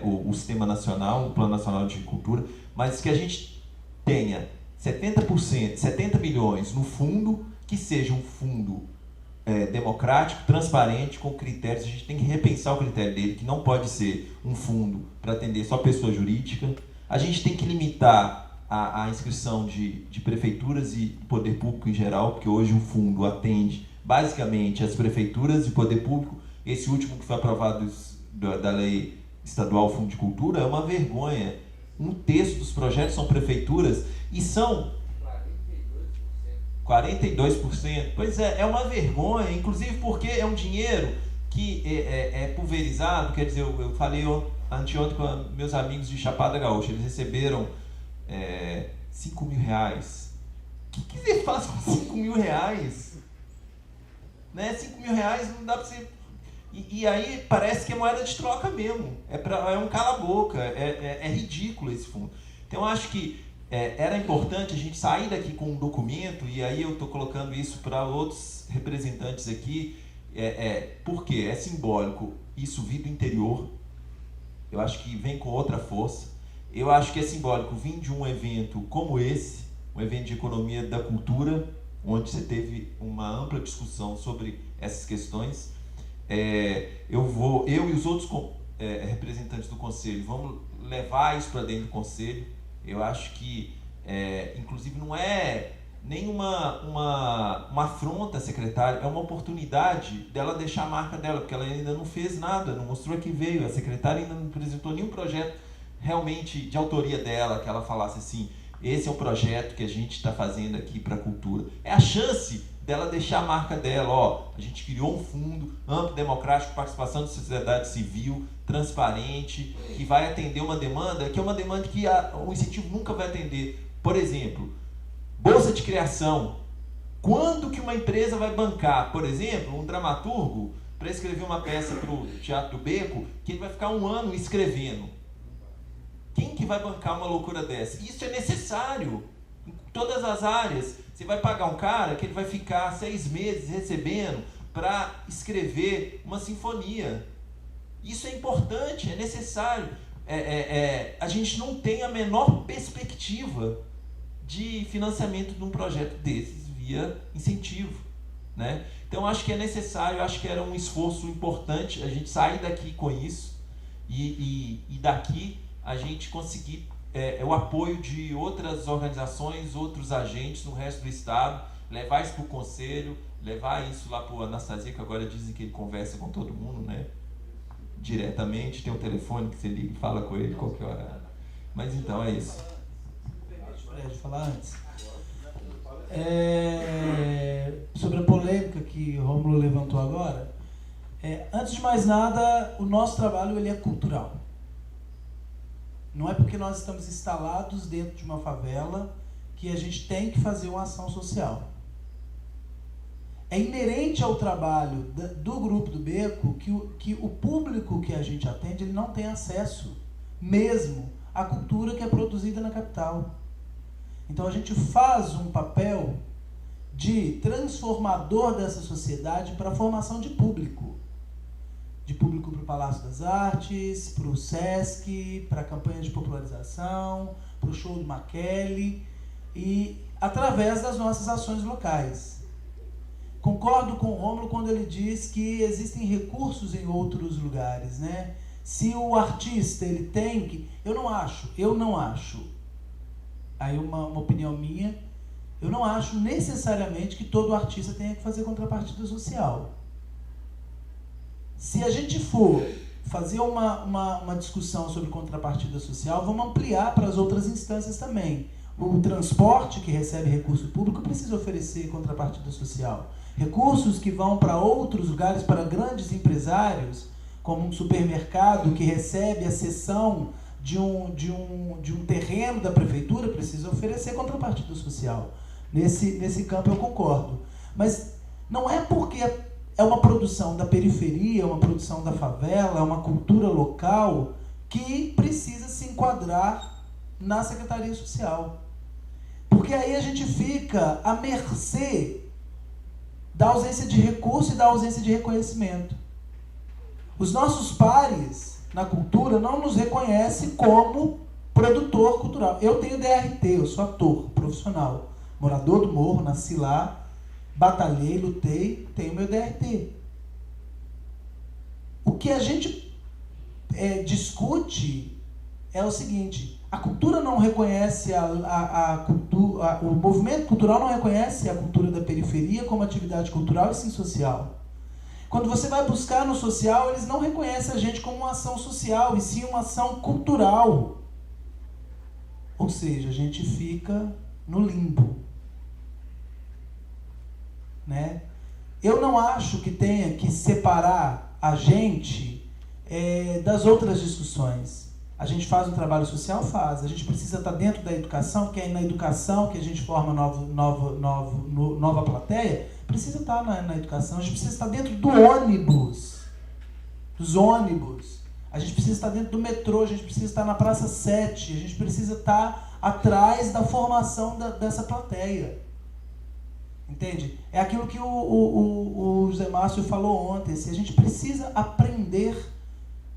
O Sistema Nacional, o Plano Nacional de Cultura, mas que a gente tenha 70%, 70 milhões no fundo, que seja um fundo democrático, transparente, com critérios. A gente tem que repensar o critério dele, que não pode ser um fundo para atender só pessoa jurídica. A gente tem que limitar a inscrição de prefeituras e do poder público em geral, porque hoje o fundo atende basicamente as prefeituras e poder público. Esse último que foi aprovado da Lei Estadual Fundo de Cultura é uma vergonha. Um terço dos projetos são prefeituras e são 42%. Pois é uma vergonha, inclusive porque é um dinheiro que é pulverizado. Quer dizer, eu falei anteontem com meus amigos de Chapada Gaúcha, eles receberam 5 mil reais. O que você faz com 5 mil reais? Né? 5 mil reais não dá para você... E aí parece que é moeda de troca mesmo. É um cala-boca, é ridículo esse fundo. Então eu acho que era importante a gente sair daqui com um documento, e aí eu estou colocando isso para outros representantes aqui, porque é simbólico isso vir do interior. Eu acho que vem com outra força. Eu acho que é simbólico vir de um evento como esse, um evento de economia da cultura, onde você teve uma ampla discussão sobre essas questões. Eu e os outros representantes do Conselho vamos levar isso para dentro do Conselho. Eu acho que, inclusive, não é nenhuma afronta à secretária, é uma oportunidade dela deixar a marca dela, porque ela ainda não fez nada, não mostrou que veio. A secretária ainda não apresentou nenhum projeto realmente de autoria dela, que ela falasse assim: esse é o projeto que a gente está fazendo aqui para a cultura. É a chance dela deixar a marca dela. A gente criou um fundo amplo, democrático, participação da sociedade civil, transparente, que vai atender uma demanda, que é uma demanda que o incentivo nunca vai atender. Por exemplo, bolsa de criação. Quando que uma empresa vai bancar, por exemplo, um dramaturgo para escrever uma peça para o Teatro do Beco, que ele vai ficar 1 ano escrevendo? Quem que vai bancar uma loucura dessa? Isso é necessário em todas as áreas. Você vai pagar um cara que ele vai ficar 6 meses recebendo para escrever uma sinfonia. Isso é importante, é necessário. A gente não tem a menor perspectiva de financiamento de um projeto desses via incentivo, né? Então acho que é necessário, acho que era um esforço importante a gente sair daqui com isso e daqui a gente conseguir o apoio de outras organizações, outros agentes no resto do estado, levar isso para o Conselho, levar isso lá para o Anastasia, que agora dizem que ele conversa com todo mundo, né? Diretamente, tem um telefone que você liga e fala com ele qualquer hora. Mas então é isso. Deixa eu falar antes. Sobre a polêmica que o Rômulo levantou agora, antes de mais nada, o nosso trabalho ele é cultural. Não é porque nós estamos instalados dentro de uma favela que a gente tem que fazer uma ação social. É inerente ao trabalho do Grupo do Beco que o público que a gente atende ele não tem acesso mesmo à cultura que é produzida na capital. Então a gente faz um papel de transformador dessa sociedade para a formação de público. De público para o Palácio das Artes, para o Sesc, para a campanha de popularização, para o show do Maquele, e através das nossas ações locais. Concordo com o Rômulo quando ele diz que existem recursos em outros lugares, né? Se o artista ele tem que... Eu não acho, aí uma opinião minha, eu não acho necessariamente que todo artista tenha que fazer contrapartida social. Se a gente for fazer uma discussão sobre contrapartida social, vamos ampliar para as outras instâncias também. O transporte que recebe recurso público precisa oferecer contrapartida social. Recursos que vão para outros lugares, para grandes empresários, como um supermercado que recebe a cessão de um terreno da prefeitura, precisa oferecer contrapartida social. Nesse campo eu concordo. Mas não é porque é uma produção da periferia, é uma produção da favela, é uma cultura local que precisa se enquadrar na Secretaria Social. Porque aí a gente fica à mercê da ausência de recurso e da ausência de reconhecimento. Os nossos pares na cultura não nos reconhecem como produtor cultural. Eu tenho DRT, eu sou ator profissional, morador do Morro, nasci lá, batalhei, lutei, tenho meu DRT. O que a gente discute é o seguinte: a cultura não reconhece o movimento cultural não reconhece a cultura da periferia como atividade cultural e sim social. Quando você vai buscar no social, eles não reconhecem a gente como uma ação social, e sim uma ação cultural. Ou seja, a gente fica no limbo. Né? Eu não acho que tenha que separar a gente das outras discussões. A gente faz um trabalho social? Faz. A gente precisa estar dentro da educação, que é na educação que a gente forma nova plateia. Precisa estar na educação. A gente precisa estar dentro do ônibus, dos ônibus. A gente precisa estar dentro do metrô, a gente precisa estar na Praça 7, a gente precisa estar atrás da formação dessa plateia. Entende? É aquilo que o José Márcio falou ontem. Assim, a gente precisa aprender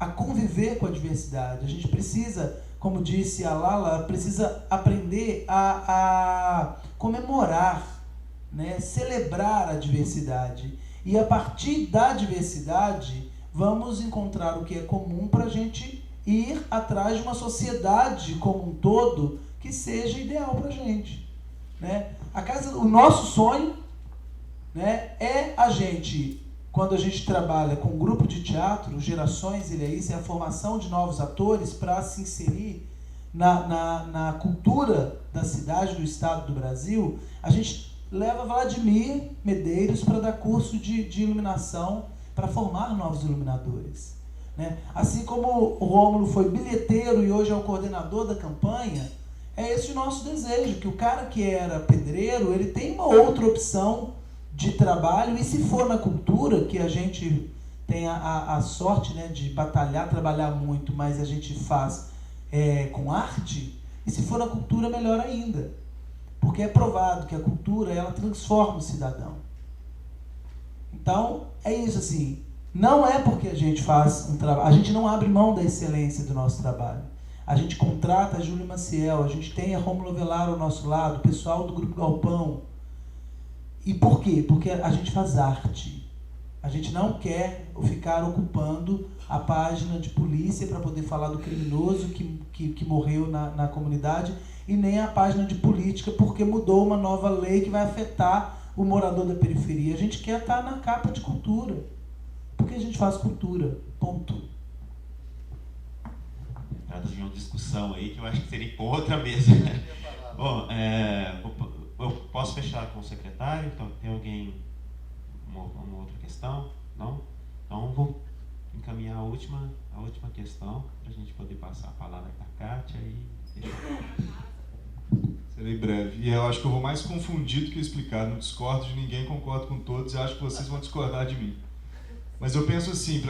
a conviver com a diversidade. A gente precisa, como disse a Lala, precisa aprender a comemorar, né? Celebrar a diversidade. E a partir da diversidade, vamos encontrar o que é comum para a gente ir atrás de uma sociedade como um todo que seja ideal para a gente. Né? O nosso sonho, né, é a gente, quando a gente trabalha com um grupo de teatro, Gerações Ilhéice, é a formação de novos atores para se inserir na cultura da cidade, do estado do Brasil. A gente leva Vladimir Medeiros para dar curso de iluminação, para formar novos iluminadores. Né? Assim como o Rômulo foi bilheteiro e hoje é o coordenador da campanha, é esse o nosso desejo, que o cara que era pedreiro, ele tem uma outra opção de trabalho, e se for na cultura, que a gente tem a sorte, né, de batalhar, trabalhar muito, mas a gente faz com arte, e se for na cultura, melhor ainda. Porque é provado que a cultura, ela transforma o cidadão. Então, é isso assim, não é porque a gente faz um trabalho, a gente não abre mão da excelência do nosso trabalho. A gente contrata a Júlia Maciel, a gente tem a Rômulo Avelar ao nosso lado, o pessoal do Grupo Galpão. E por quê? Porque a gente faz arte. A gente não quer ficar ocupando a página de polícia para poder falar do criminoso que morreu na comunidade, e nem a página de política porque mudou uma nova lei que vai afetar o morador da periferia. A gente quer estar na capa de cultura, porque a gente faz cultura, ponto. Trata de uma discussão aí que eu acho que seria por outra mesa. Bom, eu posso fechar com o secretário? Então, tem alguém, uma outra questão? Não? Então, vou encaminhar a última questão, para a gente poder passar a palavra para a Kátia e deixar. Serei breve. E eu acho que eu vou mais confundido do que explicado. Não discordo de ninguém, concordo com todos, e acho que vocês vão discordar de mim. Mas eu penso assim,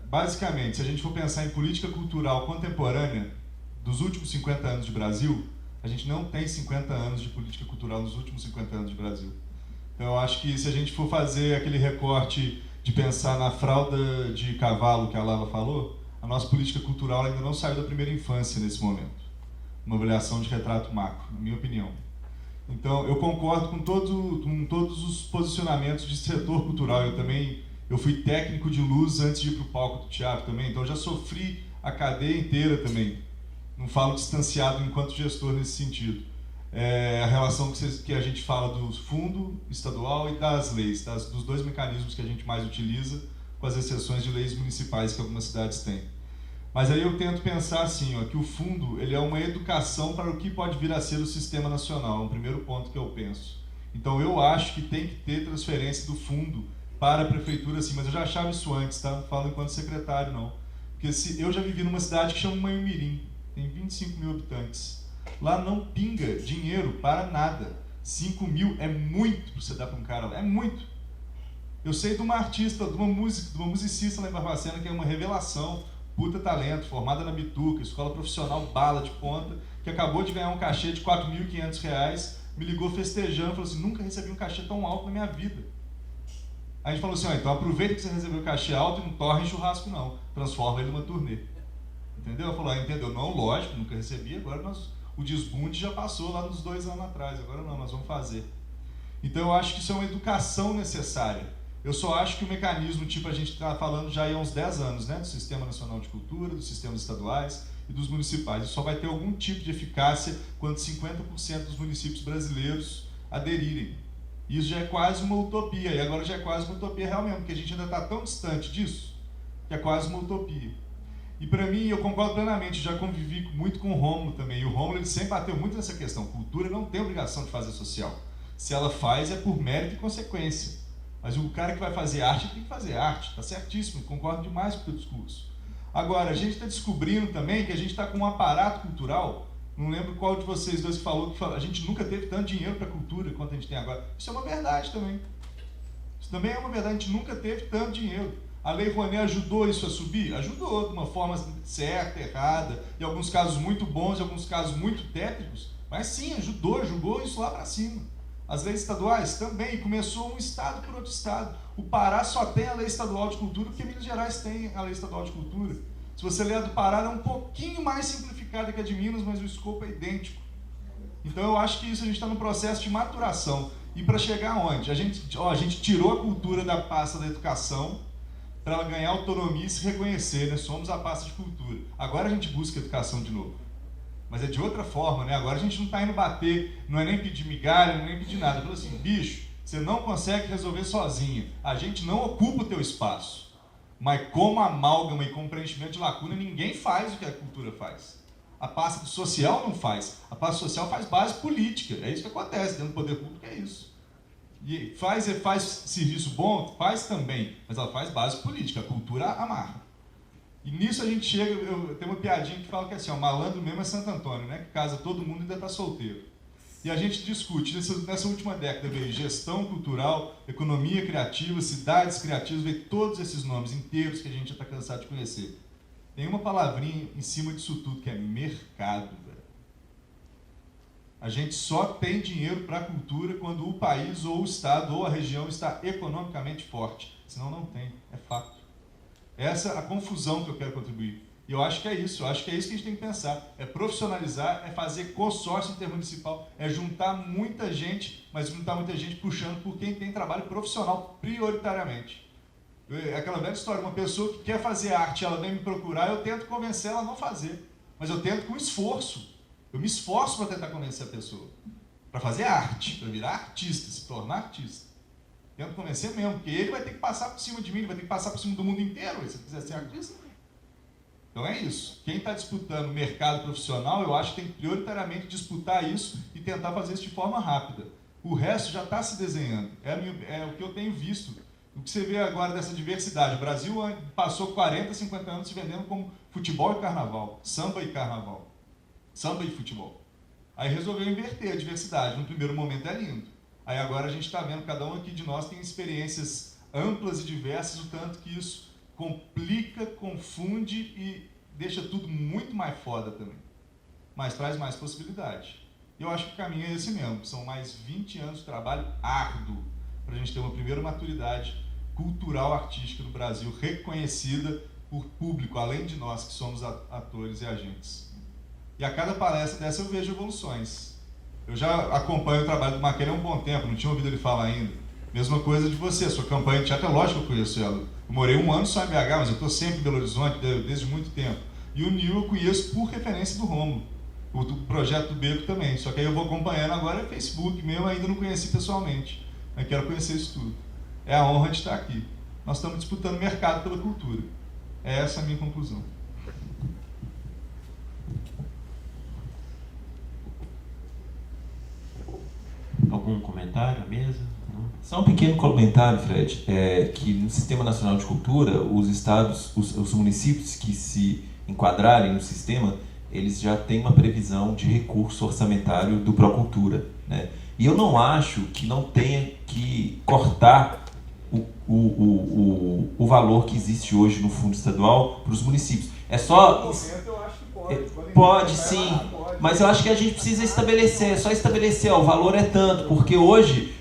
basicamente, se a gente for pensar em política cultural contemporânea dos últimos 50 anos de Brasil, a gente não tem 50 anos de política cultural nos últimos 50 anos de Brasil. Então eu acho que se a gente for fazer aquele recorte de pensar na fralda de cavalo que a Lava falou, a nossa política cultural ainda não saiu da primeira infância nesse momento. Uma avaliação de retrato macro, na minha opinião. Então eu concordo com todos os posicionamentos de setor cultural. Eu fui técnico de luz antes de ir para o palco do teatro também, então eu já sofri a cadeia inteira também. Não falo distanciado enquanto gestor nesse sentido. A relação que a gente fala do fundo estadual e das leis, dos dois mecanismos que a gente mais utiliza com as exceções de leis municipais que algumas cidades têm. Mas aí eu tento pensar assim, ó, que o fundo ele é uma educação para o que pode vir a ser o sistema nacional, é um primeiro ponto que eu penso. Então eu acho que tem que ter transferência do fundo para a prefeitura, sim, mas eu já achava isso antes, tá? Não falo enquanto secretário, não. Porque eu já vivi numa cidade que chama Manhumirim, tem 25 mil habitantes. Lá não pinga dinheiro para nada. 5 mil é muito para você dar para um cara lá, é muito. Eu sei de uma artista, de uma musicista lá em Barbacena que é uma revelação, puta talento, formada na Bituca, escola profissional bala de ponta, que acabou de ganhar um cachê de R$4.500, me ligou festejando, falou assim, nunca recebi um cachê tão alto na minha vida. Aí a gente falou assim, ó, então aproveita que você recebeu o cachê alto e não torre em churrasco não, transforma ele numa turnê. Entendeu? Eu falei, entendeu? Não, lógico, nunca recebi, agora o desbunde já passou lá nos 2 anos atrás, agora não, nós vamos fazer. Então eu acho que isso é uma educação necessária. Eu só acho que o mecanismo, tipo, a gente está falando já há uns 10 anos, né, do Sistema Nacional de Cultura, dos sistemas estaduais e dos municipais. Isso só vai ter algum tipo de eficácia quando 50% dos municípios brasileiros aderirem. Isso já é quase uma utopia, e agora já é quase uma utopia real mesmo, porque a gente ainda está tão distante disso, que é quase uma utopia. E para mim, eu concordo plenamente, já convivi muito com o Rômulo também, e o Rômulo ele sempre bateu muito nessa questão, cultura não tem obrigação de fazer social. Se ela faz, é por mérito e consequência. Mas o cara que vai fazer arte tem que fazer arte, está certíssimo, concordo demais com o teu discurso. Agora, a gente está descobrindo também que a gente está com um aparato cultural, não lembro qual de vocês dois que falou que a gente nunca teve tanto dinheiro para a cultura quanto a gente tem agora. Isso é uma verdade também. Isso também é uma verdade, a gente nunca teve tanto dinheiro. A Lei Rouanet ajudou isso a subir? Ajudou, de uma forma certa, errada, em alguns casos muito bons, em alguns casos muito técnicos, mas sim, ajudou, jogou isso lá para cima. As leis estaduais também, começou um estado por outro estado. O Pará só tem a lei estadual de cultura porque Minas Gerais tem a lei estadual de cultura. Se você ler a do Pará, ela é um pouquinho mais simplificada que a de Minas, mas o escopo é idêntico. Então eu acho que isso a gente está no processo de maturação. E para chegar aonde? A gente tirou a cultura da pasta da educação para ela ganhar autonomia e se reconhecer, né? Somos a pasta de cultura. Agora a gente busca educação de novo. Mas é de outra forma, né? Agora a gente não está indo bater, não é nem pedir migalha, não é nem pedir nada. Fala assim, bicho, você não consegue resolver sozinho. A gente não ocupa o teu espaço. Mas como amálgama e como preenchimento de lacuna, ninguém faz o que a cultura faz. A pasta social não faz. A pasta social faz base política. É isso que acontece dentro do poder público, é isso. E faz serviço bom? Faz também. Mas ela faz base política. A cultura amarra. E nisso a gente chega, tem uma piadinha que fala que assim, ó, malandro mesmo é Santo Antônio, né? Que casa todo mundo e ainda está solteiro. E a gente discute, nessa última década veio gestão cultural, economia criativa, cidades criativas, veio todos esses nomes inteiros que a gente já está cansado de conhecer. Tem uma palavrinha em cima disso tudo, que é mercado, velho. A gente só tem dinheiro para a cultura quando o país, ou o estado, ou a região está economicamente forte. Senão não tem, é fato. Essa é a confusão que eu quero contribuir. E eu acho que é isso, que a gente tem que pensar. É profissionalizar, é fazer consórcio intermunicipal, é juntar muita gente, mas juntar muita gente puxando por quem tem trabalho profissional prioritariamente. É aquela velha história, uma pessoa que quer fazer arte, ela vem me procurar, eu tento convencer ela a não fazer. Mas eu tento com esforço. Eu me esforço para tentar convencer a pessoa. Para fazer arte, para virar artista, se tornar artista. Tento convencer mesmo, porque ele vai ter que passar por cima de mim, ele vai ter que passar por cima do mundo inteiro, se ele quiser ser artista. Então é isso. Quem está disputando o mercado profissional, eu acho que tem que prioritariamente disputar isso e tentar fazer isso de forma rápida. O resto já está se desenhando. É o que eu tenho visto. O que você vê agora dessa diversidade. O Brasil passou 40, 50 anos se vendendo como futebol e carnaval, samba e carnaval, samba e futebol. Aí resolveu inverter a diversidade. No primeiro momento é lindo. Aí agora a gente está vendo, cada um aqui de nós tem experiências amplas e diversas, o tanto que isso complica, confunde e deixa tudo muito mais foda também. Mas traz mais possibilidade. Eu acho que o caminho é esse mesmo. São mais 20 anos de trabalho árduo para a gente ter uma primeira maturidade cultural artística no Brasil, reconhecida por público, além de nós que somos atores e agentes. E a cada palestra dessa eu vejo evoluções. Eu já acompanho o trabalho do Maquele há um bom tempo, não tinha ouvido ele falar ainda. Mesma coisa de você, sua campanha de teatro, é lógico que eu conheço ela. Eu morei 1 ano só em BH, mas eu estou sempre em Belo Horizonte desde muito tempo. E o Nil eu conheço por referência do Rômulo, o projeto do Beco também. Só que aí eu vou acompanhando agora é Facebook mesmo, ainda não conheci pessoalmente. Mas quero conhecer isso tudo. É a honra de estar aqui. nós estamos disputando mercado pela cultura. É essa a minha conclusão. Algum comentário à mesa? Não? Só um pequeno comentário, Fred, que no Sistema Nacional de Cultura, os estados, os municípios que se enquadrarem no sistema, eles já têm uma previsão de recurso orçamentário do Procultura, né? E eu não acho que não tenha que cortar o valor que existe hoje no fundo estadual para os municípios. É só... Pode sim, mas eu acho que a gente precisa estabelecer, é só estabelecer, ó, o valor é tanto, porque hoje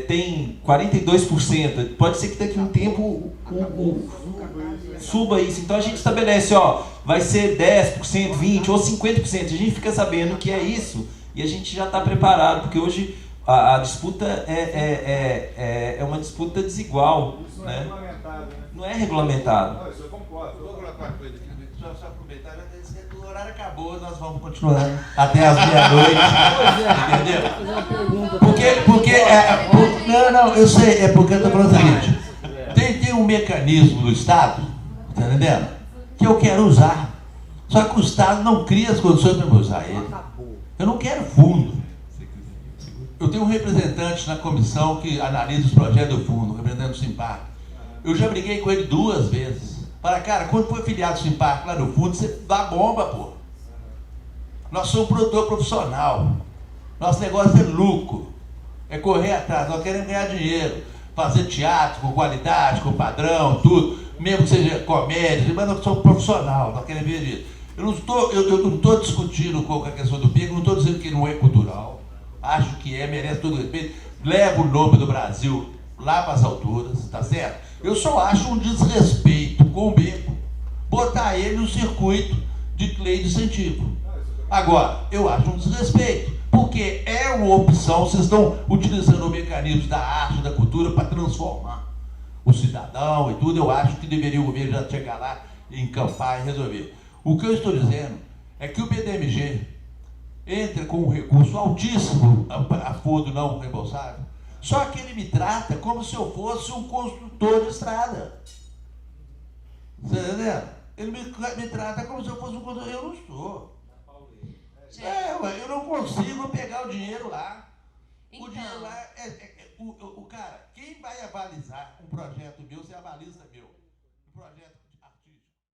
tem 42%, pode ser que daqui a um tempo suba isso, então a gente estabelece, ó, vai ser 10%, 20% ou 50%, a gente fica sabendo que é isso e a gente já está preparado, porque hoje a disputa é uma disputa desigual, isso né? Não é regulamentado, né? Não é regulamentado. Não, isso eu concordo. Vou colocar uma coisa aqui, só aproveitar, o horário acabou, nós vamos continuar até as meia-noite, entendeu? Não, eu sei, é porque eu estou falando o seguinte, tem um mecanismo do Estado, tá entendendo? Que eu quero usar, só que o Estado não cria as condições para eu usar ele. Eu não quero fundo. Eu tenho um representante na comissão que analisa os projetos do fundo, o representante do Simparc. Eu já briguei com ele 2 vezes. Fala, cara, quando foi filiado do Simparc lá no fundo, você dá bomba, pô. Nós somos produtor profissional. Nosso negócio é lucro. É correr atrás. Nós queremos ganhar dinheiro. Fazer teatro com qualidade, com padrão, tudo. Mesmo que seja comédia, mas nós somos profissional. Nós queremos ver isso. Eu não estou discutindo com a questão do PIB, não estou dizendo que não é cultural. Acho que merece todo respeito. Leva o nome do Brasil lá para as alturas, tá certo? Eu só acho um desrespeito com o Beco botar ele no circuito de lei de incentivo. Agora, eu acho um desrespeito, porque é uma opção, vocês estão utilizando o mecanismo da arte, da cultura para transformar o cidadão e tudo. Eu acho que deveria o governo já chegar lá, encampar e resolver. O que eu estou dizendo é que o BDMG entra com um recurso altíssimo a fundo não reembolsável, só que ele me trata como se eu fosse um construtor de estrada. Você está entendendo? Ele me trata como se eu fosse um construtor. Eu não sou. Eu não consigo pegar o dinheiro lá. Então. O dinheiro lá cara, quem vai avalizar um projeto meu, você avaliza meu. Um projeto